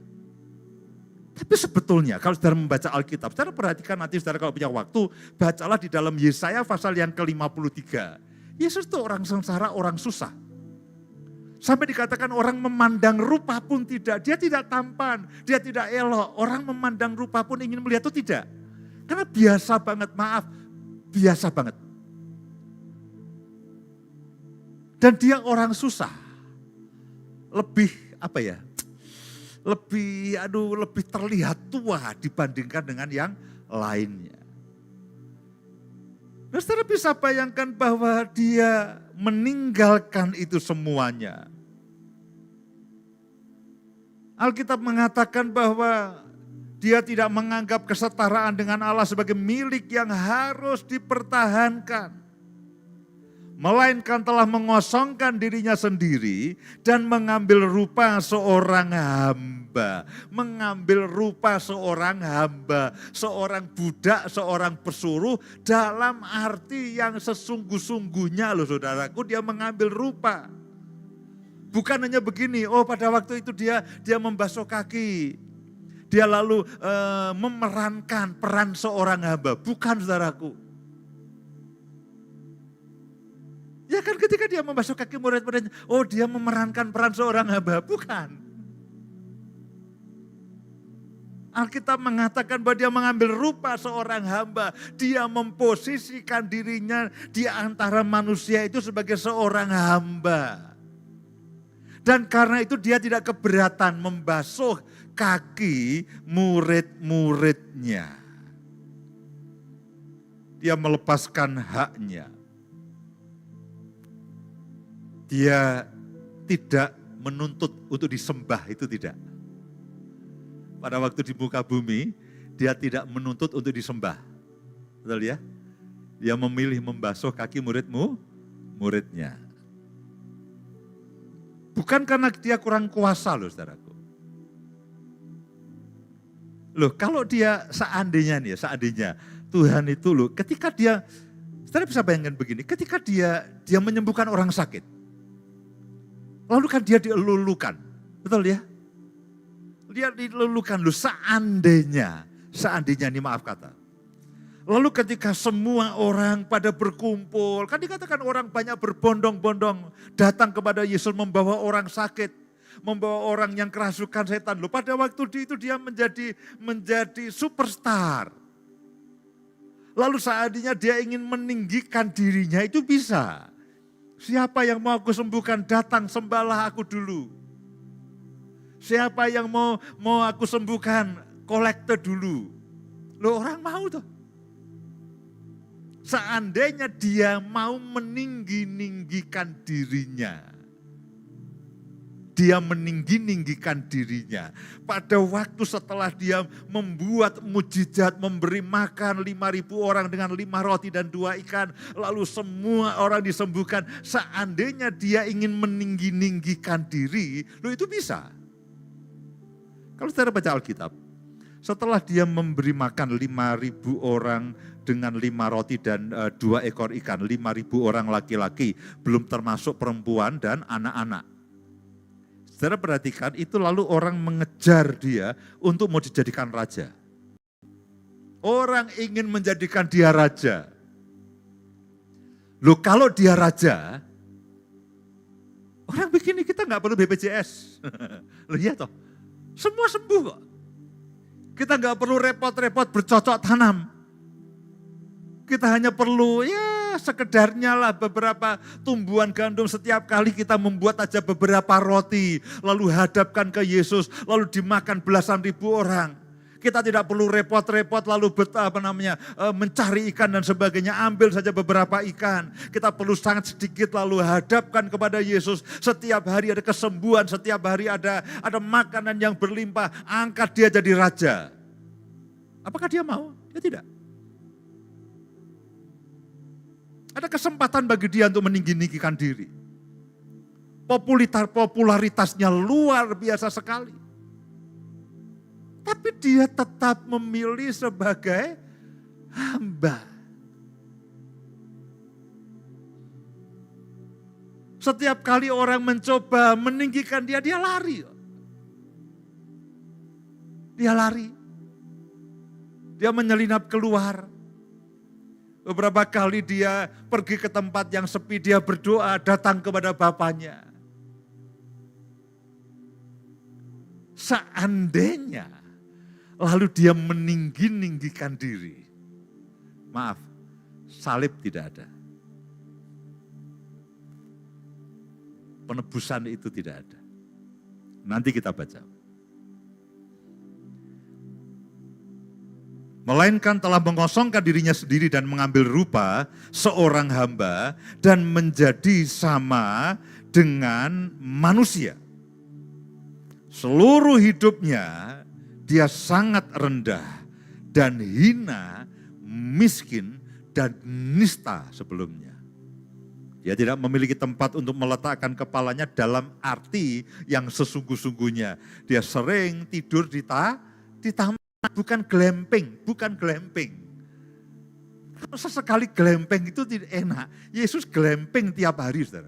Tapi sebetulnya kalau saudara membaca Alkitab, saudara perhatikan nanti saudara kalau punya waktu, bacalah di dalam Yesaya pasal yang ke-53. Yesus itu orang sengsara, orang susah. Sampai dikatakan orang memandang rupa pun tidak, dia tidak tampan, dia tidak elok. Orang memandang rupa pun ingin melihat itu tidak. Karena biasa banget, biasa banget. Dan dia orang susah. Lebih lebih terlihat tua dibandingkan dengan yang lainnya. Nah, saudara bisa bayangkan bahwa dia meninggalkan itu semuanya. Alkitab mengatakan bahwa dia tidak menganggap kesetaraan dengan Allah sebagai milik yang harus dipertahankan. Melainkan telah mengosongkan dirinya sendiri dan mengambil rupa seorang hamba. Mengambil rupa seorang hamba, seorang budak, seorang pesuruh dalam arti yang sesungguh-sungguhnya loh saudaraku, dia mengambil rupa. Bukan hanya begini, pada waktu itu dia membasuh kaki. Dia lalu memerankan peran seorang hamba, bukan saudaraku. Ya kan ketika dia membasuh kaki murid-muridnya, dia memerankan peran seorang hamba, bukan. Alkitab mengatakan bahwa dia mengambil rupa seorang hamba, dia memposisikan dirinya di antara manusia itu sebagai seorang hamba. Dan karena itu dia tidak keberatan membasuh kaki murid-muridnya. Dia melepaskan haknya. Dia tidak menuntut untuk disembah, itu tidak. Pada waktu di muka bumi, dia tidak menuntut untuk disembah. Betul ya? Dia memilih membasuh kaki muridnya. Bukan karena dia kurang kuasa loh saudaraku. Loh, kalau dia seandainya nih, seandainya Tuhan itu loh, ketika dia, saudara bisa bayangkan begini, ketika dia menyembuhkan orang sakit, lalu kan dia dilulukan, betul ya? Dia dilulukan loh, seandainya nih maaf kata. Lalu ketika semua orang pada berkumpul, kan dikatakan orang banyak berbondong-bondong datang kepada Yesus membawa orang sakit, membawa orang yang kerasukan setan. Loh, pada waktu itu dia menjadi superstar. Lalu seandainya dia ingin meninggikan dirinya itu bisa. Siapa yang mau aku sembuhkan datang sembahlah aku dulu. Siapa yang mau aku sembuhkan kolekte dulu. Loh, orang mau tuh. Seandainya dia mau meninggikan dirinya. Dia meninggikan dirinya. Pada waktu setelah dia membuat mujizat, memberi makan 5.000 orang dengan 5 roti dan 2 ikan. Lalu semua orang disembuhkan. Seandainya dia ingin meninggikan diri, loh itu bisa. Kalau saudara baca Alkitab, setelah dia memberi makan 5.000 orang dengan 5 roti dan 2 ekor ikan, 5.000 orang laki-laki, belum termasuk perempuan dan anak-anak. Saudara perhatikan, itu lalu orang mengejar dia untuk mau dijadikan raja. Orang ingin menjadikan dia raja. Loh, kalau dia raja, orang begini kita nggak perlu BPJS. Loh iya toh, semua sembuh kok. Kita nggak perlu repot-repot bercocok tanam. Kita hanya perlu ya sekedarnya lah beberapa tumbuhan gandum, setiap kali kita membuat aja beberapa roti, lalu hadapkan ke Yesus, lalu dimakan belasan ribu orang. Kita tidak perlu repot-repot lalu mencari ikan dan sebagainya, ambil saja beberapa ikan. Kita perlu sangat sedikit lalu hadapkan kepada Yesus. Setiap hari ada kesembuhan, setiap hari ada makanan yang berlimpah, angkat dia jadi raja. Apakah dia mau? Dia tidak. Ada kesempatan bagi dia untuk meninggikan diri. Popularitasnya luar biasa sekali. Tapi dia tetap memilih sebagai hamba. Setiap kali orang mencoba meninggikan dia, dia lari. Dia lari. Dia menyelinap keluar. Beberapa kali dia pergi ke tempat yang sepi, dia berdoa, datang kepada Bapaknya. Seandainya, lalu dia meninggikan diri. Maaf, salib tidak ada. Penebusan itu tidak ada. Nanti kita baca. Melainkan telah mengosongkan dirinya sendiri dan mengambil rupa seorang hamba dan menjadi sama dengan manusia. Seluruh hidupnya dia sangat rendah dan hina, miskin dan nista sebelumnya. Dia tidak memiliki tempat untuk meletakkan kepalanya dalam arti yang sesungguh-sungguhnya. Dia sering tidur di taman. Bukan glamping. Sesekali glamping itu tidak enak. Yesus glamping tiap hari, saudara.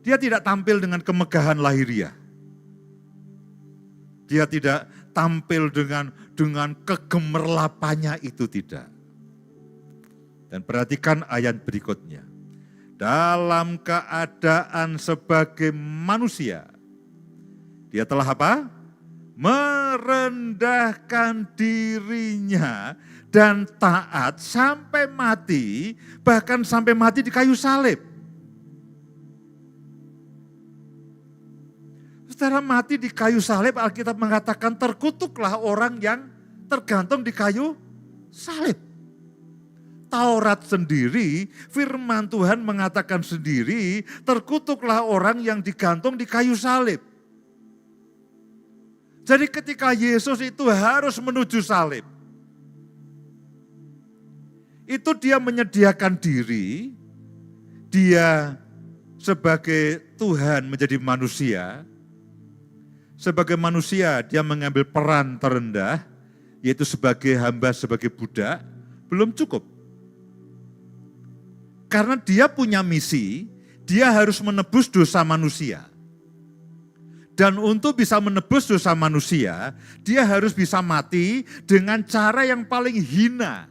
Dia tidak tampil dengan kemegahan lahiriah. Dia tidak tampil dengan kegemerlapannya, itu tidak. Dan perhatikan ayat berikutnya. Dalam keadaan sebagai manusia, dia telah apa? Merendahkan dirinya dan taat sampai mati, bahkan sampai mati di kayu salib. Setelah mati di kayu salib, Alkitab mengatakan terkutuklah orang yang tergantung di kayu salib. Taurat sendiri, firman Tuhan mengatakan sendiri, terkutuklah orang yang digantung di kayu salib. Jadi ketika Yesus itu harus menuju salib, itu dia menyediakan diri, dia sebagai Tuhan menjadi manusia, Sebagai manusia, dia mengambil peran terendah, yaitu sebagai hamba, sebagai budak, belum cukup. Karena dia punya misi, dia harus menebus dosa manusia. Dan untuk bisa menebus dosa manusia, dia harus bisa mati dengan cara yang paling hina.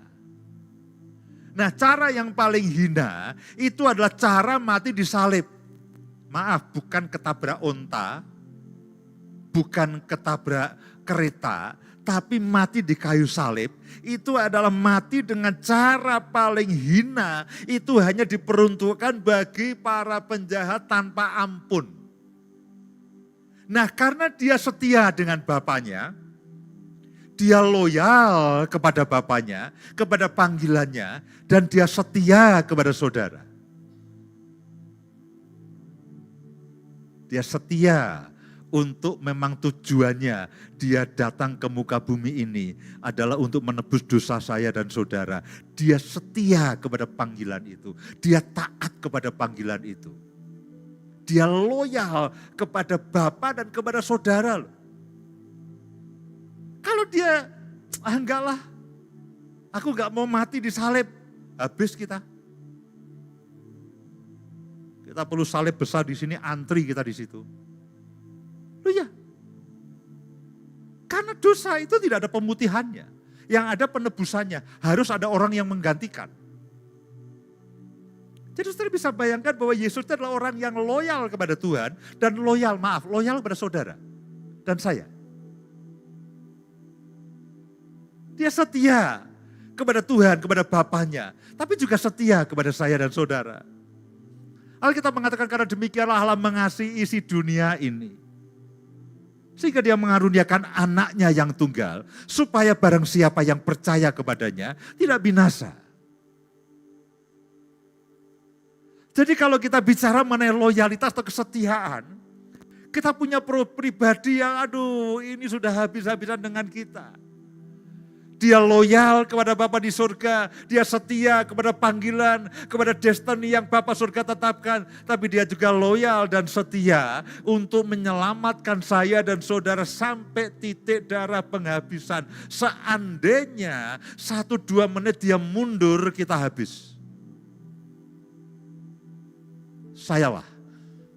Nah, cara yang paling hina itu adalah cara mati disalib. Maaf, bukan ketabrak onta, bukan ketabrak kereta, tapi mati di kayu salib. Itu adalah mati dengan cara paling hina. Itu hanya diperuntukkan bagi para penjahat tanpa ampun. Nah, karena dia setia dengan Bapaknya, dia loyal kepada Bapaknya, kepada panggilannya, dan dia setia kepada saudara. Dia setia untuk memang tujuannya dia datang ke muka bumi ini adalah untuk menebus dosa saya dan saudara. Dia setia kepada panggilan itu. Dia taat kepada panggilan itu. Dia loyal kepada Bapa dan kepada saudara. Kalau dia, enggak lah, aku enggak mau mati di salib, habis kita. Kita perlu salib besar di sini, antri kita di situ. Loh ya, karena dosa itu tidak ada pemutihannya. Yang ada penebusannya, harus ada orang yang menggantikan. Jadi saudara bisa bayangkan bahwa Yesus itu adalah orang yang loyal kepada Tuhan dan loyal kepada saudara dan saya. Dia setia kepada Tuhan, kepada Bapaknya, tapi juga setia kepada saya dan saudara. Alkitab mengatakan karena demikianlah Allah mengasihi isi dunia ini. Sehingga dia mengaruniakan anaknya yang tunggal, supaya barang siapa yang percaya kepadanya tidak binasa. Jadi kalau kita bicara mengenai loyalitas atau kesetiaan, kita punya pribadi yang ini sudah habis-habisan dengan kita. Dia loyal kepada Bapa di surga, dia setia kepada panggilan, kepada destiny yang Bapa surga tetapkan. Tapi dia juga loyal dan setia untuk menyelamatkan saya dan saudara sampai titik darah penghabisan. Seandainya 1-2 menit dia mundur, kita habis. Sayalah,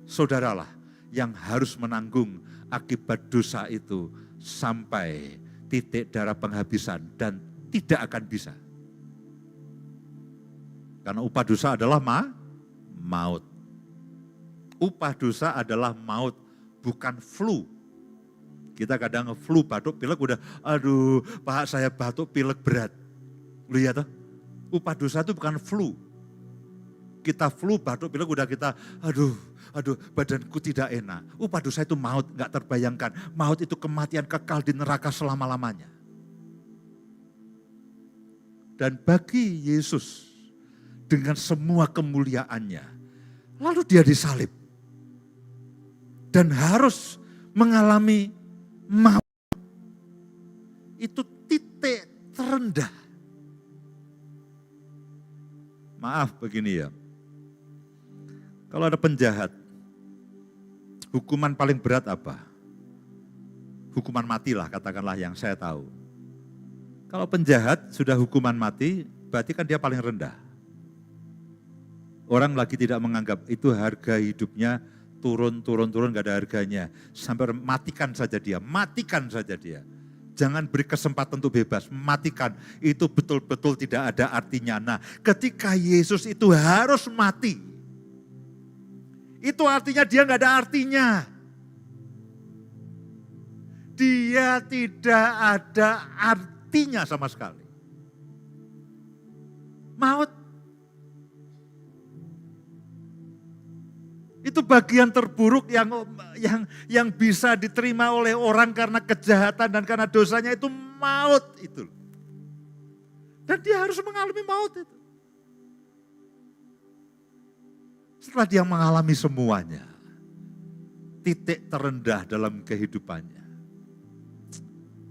saudaralah yang harus menanggung akibat dosa itu sampai titik darah penghabisan dan tidak akan bisa. Karena upah dosa adalah maut. Upah dosa adalah maut, bukan flu. Kita kadang flu, batuk, pilek udah, Pak saya batuk, pilek berat. Lu ya toh? Upah dosa itu bukan flu. Kita flu, batuk, pilek udah kita, badanku tidak enak. Upah dosa itu maut, gak terbayangkan. Maut itu kematian kekal di neraka selama-lamanya. Dan bagi Yesus, dengan semua kemuliaannya, lalu dia disalib. Dan harus mengalami maut. Itu titik terendah. Maaf begini ya. Kalau ada penjahat, hukuman paling berat apa? Hukuman mati lah katakanlah yang saya tahu. Kalau penjahat sudah hukuman mati, berarti kan dia paling rendah. Orang lagi tidak menganggap itu harga hidupnya turun, gak ada harganya. Sampai matikan saja dia. Jangan beri kesempatan untuk bebas, matikan. Itu betul-betul tidak ada artinya. Nah, ketika Yesus itu harus mati, itu artinya dia nggak ada artinya. Dia tidak ada artinya sama sekali. Maut. Itu bagian terburuk yang bisa diterima oleh orang karena kejahatan dan karena dosanya itu maut itu. Dan dia harus mengalami maut itu. Setelah dia mengalami semuanya, titik terendah dalam kehidupannya,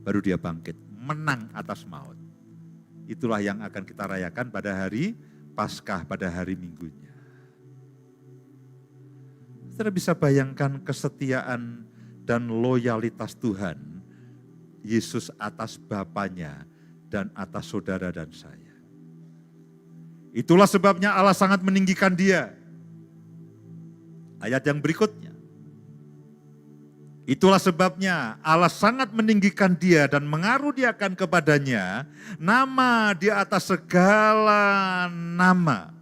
baru dia bangkit, menang atas maut. Itulah yang akan kita rayakan pada hari Paskah, pada hari Minggunya. Saudara bisa bayangkan kesetiaan dan loyalitas Tuhan Yesus atas Bapanya dan atas saudara dan saya. Itulah sebabnya Allah sangat meninggikan dia. Ayat yang berikutnya. Itulah sebabnya Allah sangat meninggikan dia dan mengaruniakan kepadanya nama di atas segala nama.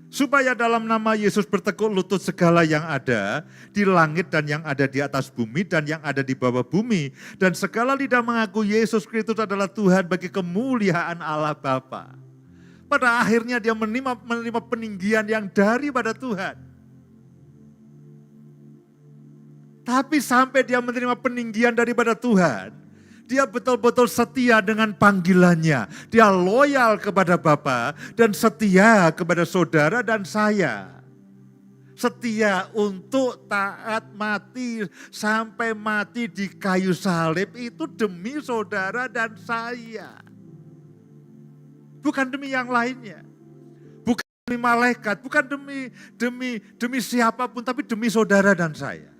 Supaya dalam nama Yesus bertekuk lutut segala yang ada di langit dan yang ada di atas bumi dan yang ada di bawah bumi. Dan segala lidah mengaku Yesus Kristus adalah Tuhan bagi kemuliaan Allah Bapa. Pada akhirnya dia menerima peninggian yang daripada Tuhan. Tapi sampai dia menerima peninggian daripada Tuhan, dia betul-betul setia dengan panggilannya. Dia loyal kepada Bapa dan setia kepada saudara dan saya. Setia untuk taat mati sampai mati di kayu salib itu demi saudara dan saya. Bukan demi yang lainnya. Bukan demi malaikat, bukan demi siapapun, tapi demi saudara dan saya.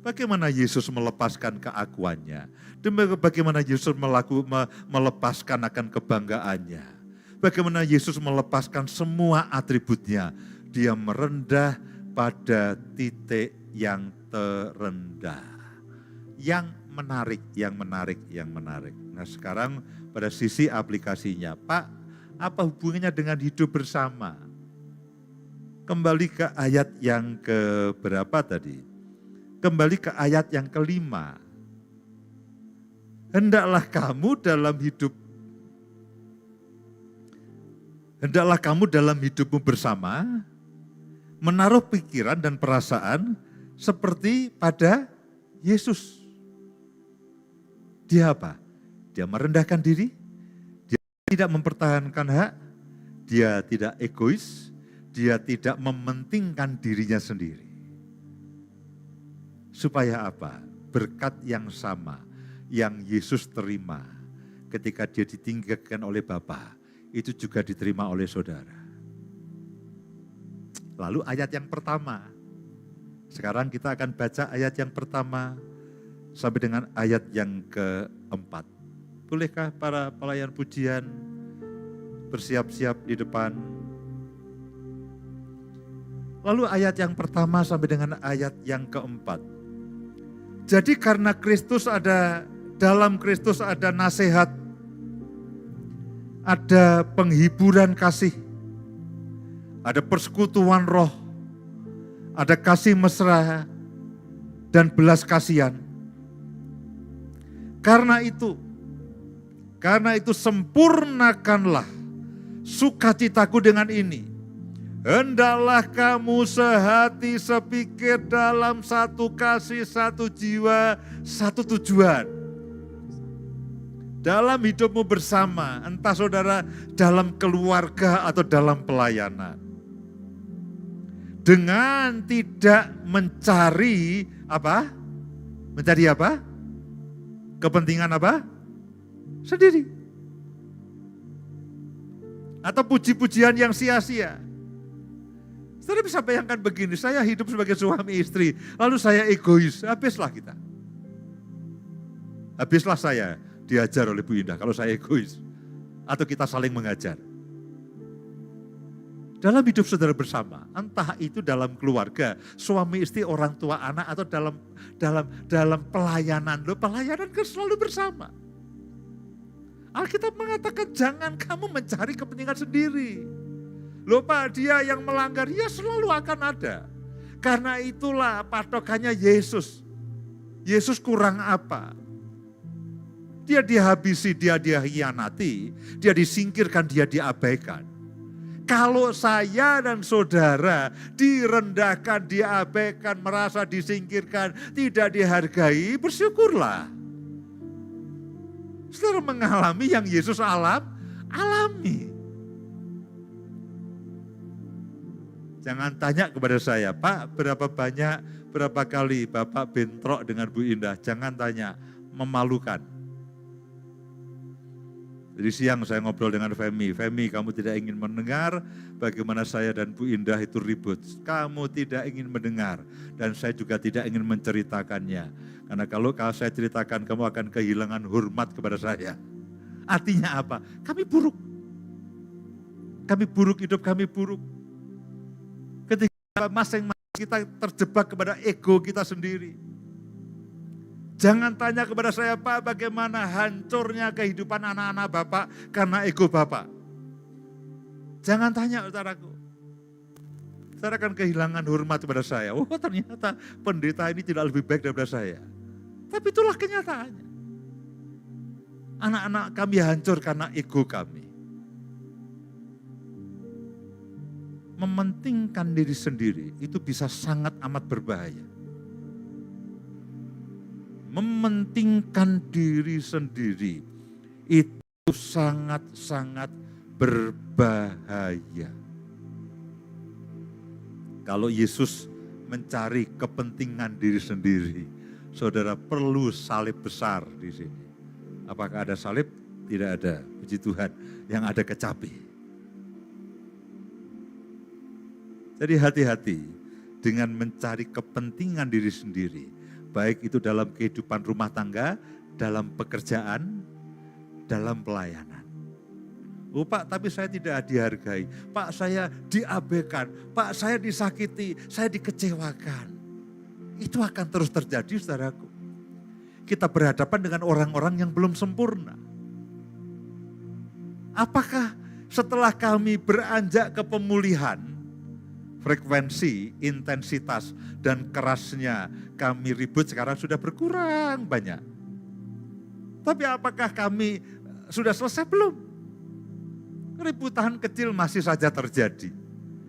Bagaimana Yesus melepaskan keakuannya, bagaimana Yesus melepaskan akan kebanggaannya, bagaimana Yesus melepaskan semua atributnya, dia merendah pada titik yang terendah. Yang menarik. Nah sekarang pada sisi aplikasinya, Pak, apa hubungannya dengan hidup bersama? Kembali ke ayat yang ke berapa tadi? Kembali ke ayat yang kelima. Hendaklah kamu dalam hidupmu bersama, menaruh pikiran dan perasaan seperti pada Yesus. Dia apa? Dia merendahkan diri, dia tidak mempertahankan hak, dia tidak egois, dia tidak mementingkan dirinya sendiri. Supaya apa? Berkat yang sama yang Yesus terima ketika dia ditinggikan oleh Bapa, itu juga diterima oleh saudara. Lalu ayat yang pertama. Sekarang kita akan baca ayat yang pertama sampai dengan ayat yang keempat. Bolehkah para pelayan pujian bersiap-siap di depan? Lalu ayat yang pertama sampai dengan ayat yang keempat. Jadi karena dalam Kristus ada nasihat, ada penghiburan kasih, ada persekutuan roh, ada kasih mesra dan belas kasihan. Karena itu sempurnakanlah sukacitaku dengan ini. Hendaklah kamu sehati sepikir dalam satu kasih, satu jiwa, satu tujuan. Dalam hidupmu bersama, entah saudara dalam keluarga atau dalam pelayanan. Dengan tidak mencari apa? Mencari apa? Kepentingan apa? Sendiri. Atau puji-pujian yang sia-sia. Saudara bisa bayangkan begini, saya hidup sebagai suami istri, lalu saya egois, habislah kita. Habislah saya diajar oleh Bu Indah kalau saya egois. Atau kita saling mengajar. Dalam hidup saudara bersama, entah itu dalam keluarga, suami istri, orang tua, anak, atau dalam pelayanan. Pelayanan kan selalu bersama. Alkitab mengatakan jangan kamu mencari kepentingan sendiri. Loh Pak, dia yang melanggar, ya selalu akan ada. Karena itulah patokannya Yesus. Yesus kurang apa? Dia dihabisi, dia dihianati, dia disingkirkan, dia diabaikan. Kalau saya dan saudara direndahkan, diabaikan, merasa disingkirkan, tidak dihargai, bersyukurlah. Saudara mengalami yang Yesus alami. Jangan tanya kepada saya, Pak berapa kali Bapak bentrok dengan Bu Indah. Jangan tanya, memalukan. Jadi siang saya ngobrol dengan Femi, kamu tidak ingin mendengar bagaimana saya dan Bu Indah itu ribut. Kamu tidak ingin mendengar dan saya juga tidak ingin menceritakannya. Karena kalau saya ceritakan kamu akan kehilangan hormat kepada saya. Artinya apa? Kami buruk. Kami buruk, hidup kami buruk. Ketika masing-masing kita terjebak kepada ego kita sendiri. Jangan tanya kepada saya, Pak, bagaimana hancurnya kehidupan anak-anak Bapak karena ego Bapak. Jangan tanya, saudaraku. Saudara akan kehilangan hormat kepada saya. Oh, ternyata pendeta ini tidak lebih baik daripada saya. Tapi itulah kenyataannya. Anak-anak kami hancur karena ego kami. Mementingkan diri sendiri itu bisa sangat amat berbahaya. Mementingkan diri sendiri itu sangat-sangat berbahaya. Kalau Yesus mencari kepentingan diri sendiri, saudara perlu salib besar di sini. Apakah ada salib? Tidak ada. Puji Tuhan, yang ada kecapi. Jadi hati-hati dengan mencari kepentingan diri sendiri. Baik itu dalam kehidupan rumah tangga, dalam pekerjaan, dalam pelayanan. Oh Pak, tapi saya tidak dihargai. Pak, saya diabaikan. Pak, saya disakiti, saya dikecewakan. Itu akan terus terjadi, saudaraku. Kita berhadapan dengan orang-orang yang belum sempurna. Apakah setelah kami beranjak ke pemulihan, frekuensi, intensitas, dan kerasnya kami ribut sekarang sudah berkurang banyak. Tapi apakah kami sudah selesai? Belum. Ributan kecil masih saja terjadi.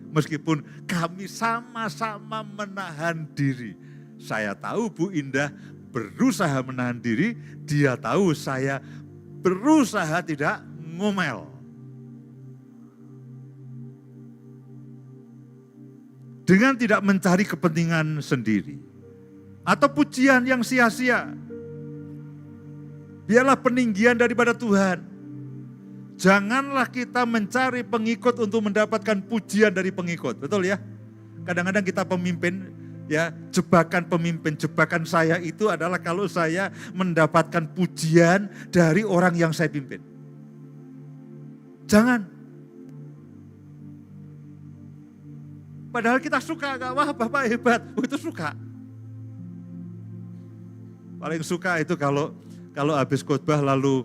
Meskipun kami sama-sama menahan diri. Saya tahu Bu Indah berusaha menahan diri, dia tahu saya berusaha tidak ngomel. Dengan tidak mencari kepentingan sendiri. Atau pujian yang sia-sia. Biarlah peninggian daripada Tuhan. Janganlah kita mencari pengikut untuk mendapatkan pujian dari pengikut. Betul ya? Kadang-kadang kita pemimpin, ya, jebakan saya itu adalah kalau saya mendapatkan pujian dari orang yang saya pimpin. Jangan. Padahal kita suka, wah Bapak hebat, itu suka. Paling suka itu kalau habis khotbah lalu,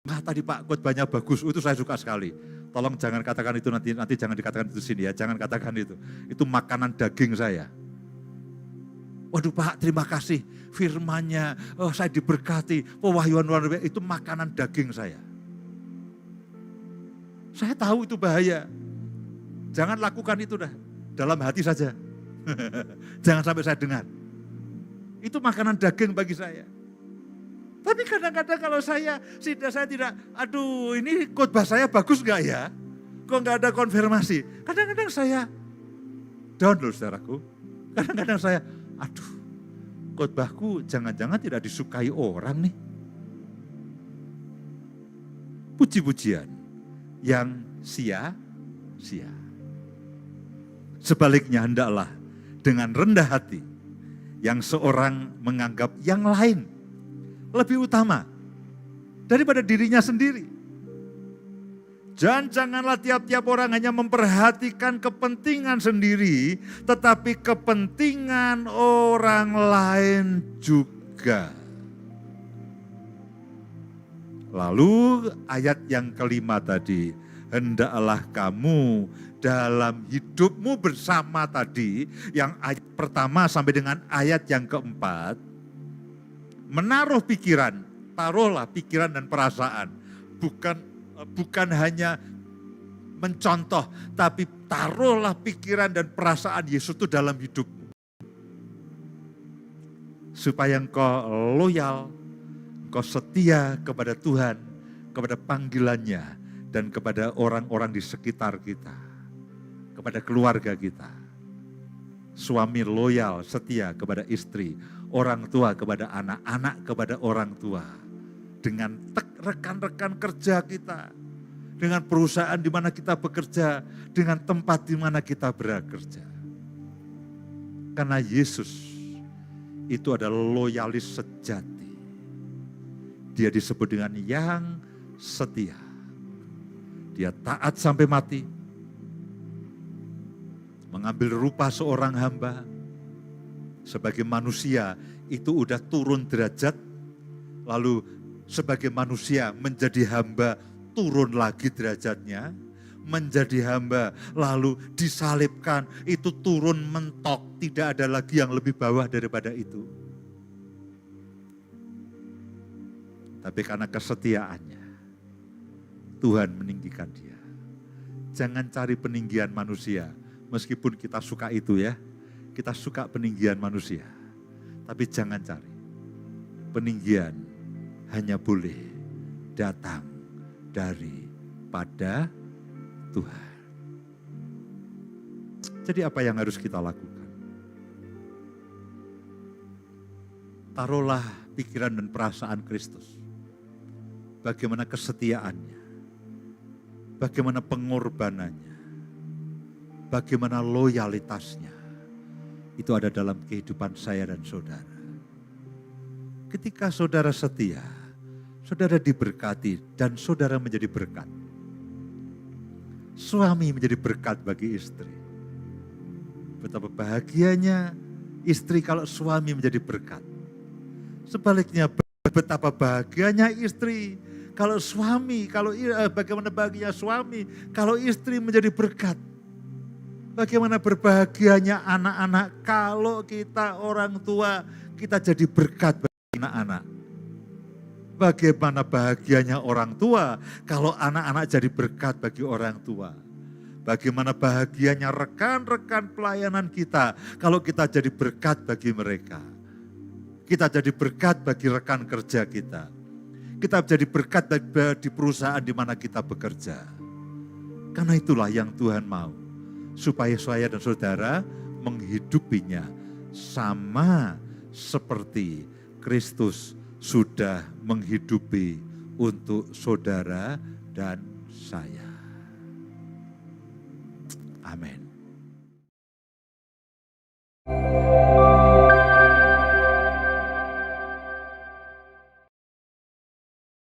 tadi Pak khotbahnya bagus, itu saya suka sekali. Tolong jangan katakan itu nanti jangan dikatakan itu sini ya, jangan katakan itu. Itu makanan daging saya. Waduh Pak, terima kasih firman-Nya, saya diberkati, pewahyuan luar biasa, itu makanan daging saya. Saya tahu itu bahaya. Jangan lakukan itu dah, dalam hati saja. Jangan sampai saya dengar. Itu makanan daging bagi saya. Tapi kadang-kadang kalau saya tidak, aduh ini khotbah saya bagus gak ya? Kok gak ada konfirmasi? Kadang-kadang saya down loh saudaraku. Kadang-kadang saya, aduh khotbahku jangan-jangan tidak disukai orang nih. Puji-pujian yang sia-sia. Sebaliknya hendaklah dengan rendah hati yang seorang menganggap yang lain lebih utama daripada dirinya sendiri. Janganlah tiap-tiap orang hanya memperhatikan kepentingan sendiri, tetapi kepentingan orang lain juga. Lalu ayat yang kelima tadi, hendaklah kamu dalam hidupmu bersama tadi, yang ayat pertama sampai dengan ayat yang keempat, menaruh pikiran, taruhlah pikiran dan perasaan, bukan hanya mencontoh, tapi taruhlah pikiran dan perasaan Yesus itu dalam hidupmu. Supaya engkau loyal, engkau setia kepada Tuhan, kepada panggilannya, dan kepada orang-orang di sekitar kita. Kepada keluarga kita. Suami loyal, setia kepada istri. Orang tua kepada anak, anak kepada orang tua. dengan rekan-rekan kerja kita, dengan perusahaan di mana kita bekerja, dengan tempat di mana kita bekerja. Karena Yesus itu adalah loyalis sejati. Dia disebut dengan yang setia. Dia taat sampai mati, mengambil rupa seorang hamba. Sebagai manusia itu udah turun derajat, lalu sebagai manusia menjadi hamba turun lagi derajatnya, menjadi hamba lalu disalibkan, itu turun mentok, tidak ada lagi yang lebih bawah daripada itu. Tapi karena kesetiaannya, Tuhan meninggikan dia. Jangan cari peninggian manusia, meskipun kita suka itu ya. Kita suka peninggian manusia, tapi jangan cari. Peninggian hanya boleh datang daripada Tuhan. Jadi apa yang harus kita lakukan? Taruhlah pikiran dan perasaan Kristus. Bagaimana kesetiaannya, bagaimana pengorbanannya, bagaimana loyalitasnya. Itu ada dalam kehidupan saya dan saudara. Ketika saudara setia, saudara diberkati dan saudara menjadi berkat. Suami menjadi berkat bagi istri. Betapa bahagianya istri kalau suami menjadi berkat. Sebaliknya betapa bahagianya istri kalau suami, bagaimana bahagianya suami kalau istri menjadi berkat. Bagaimana berbahagianya anak-anak kalau kita orang tua, kita jadi berkat bagi anak-anak. Bagaimana bahagianya orang tua kalau anak-anak jadi berkat bagi orang tua. Bagaimana bahagianya rekan-rekan pelayanan kita kalau kita jadi berkat bagi mereka. Kita jadi berkat bagi rekan kerja kita. Kita jadi berkat di perusahaan di mana kita bekerja. Karena itulah yang Tuhan mau. Supaya saya dan saudara menghidupinya sama seperti Kristus sudah menghidupi untuk saudara dan saya. Amin.